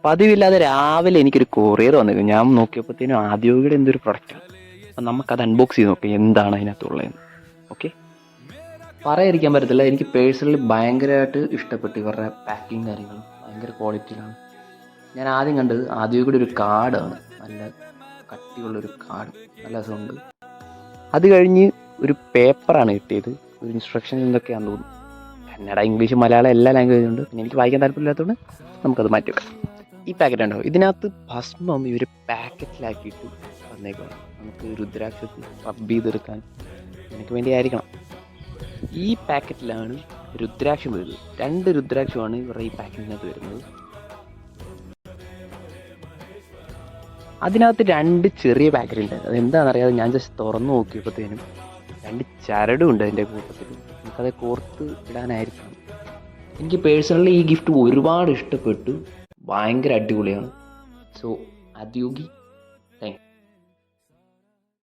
പതിവില്ലാതെ രാവിലെ എനിക്കൊരു കൊറിയർ വന്നിരുന്നു. ഞാൻ നോക്കിയപ്പോഴത്തേനും ആദ്യോഗിയുടെ എന്തൊരു പ്രൊഡക്റ്റാണ്. അപ്പം നമുക്കത് അൺബോക്സ് ചെയ്ത് നോക്കാം എന്താണ് അതിനകത്തുള്ളതെന്ന്. ഓക്കെ, പറയാതിരിക്കാൻ പറ്റത്തില്ല, എനിക്ക് പേഴ്സണലി ഭയങ്കരമായിട്ട് ഇഷ്ടപ്പെട്ടു ഇവരുടെ പാക്കിങ് കാര്യങ്ങളും ഭയങ്കര ക്വാളിറ്റിയിലാണ്. ഞാൻ ആദ്യം കണ്ടത് ആദ്യോഗിയുടെ ഒരു കാർഡാണ്, നല്ല കട്ടിയുള്ളൊരു കാർഡ്, നല്ല രസമുണ്ട്. അത് കഴിഞ്ഞ് ഒരു പേപ്പറാണ് കിട്ടിയത്, ഒരു ഇൻസ്ട്രക്ഷൻ എന്തൊക്കെയാണെന്ന് തോന്നുന്നു. കന്നഡ, ഇംഗ്ലീഷ്, മലയാളം എല്ലാ ലാംഗ്വേജും ഉണ്ട്. പിന്നെ എനിക്ക് വായിക്കാൻ താല്പര്യമില്ലാത്തതുകൊണ്ട് നമുക്കത് മാറ്റി വെക്കാം. ഈ പാക്കറ്റ് ഉണ്ടോ, ഇതിനകത്ത് ഭസ്മം ഇവർ പാക്കറ്റിലാക്കിയിട്ട് വന്നേക്കാണ്. നമുക്ക് രുദ്രാക്ഷത്തിൽ റബ്ബ് ചെയ്തെടുക്കാൻ എനിക്ക് വേണ്ടി ആയിരിക്കണം. ഈ പാക്കറ്റിലാണ് രുദ്രാക്ഷം വരുന്നത്. 2 രുദ്രാക്ഷമാണ് ഇവരുടെ ഈ പാക്കറ്റിനകത്ത് വരുന്നത്. അതിനകത്ത് 2 ചെറിയ പാക്കറ്റ് ഉണ്ട്. അതെന്താണെന്നറിയാതെ ഞാൻ ജസ്റ്റ് തുറന്നു നോക്കിയപ്പോഴത്തേനും 2 ചരടും ഉണ്ട് അതിൻ്റെ കൂട്ടത്തിൽ. നമുക്കത് കോർത്ത് ഇടാനായിരിക്കണം. എനിക്ക് പേഴ്സണലി ഈ ഗിഫ്റ്റ് ഒരുപാട് ഇഷ്ടപ്പെട്ടു, ഭയങ്കര അടിപൊളിയാണ്. സോ ആദ്യോഗി, താങ്ക് യു.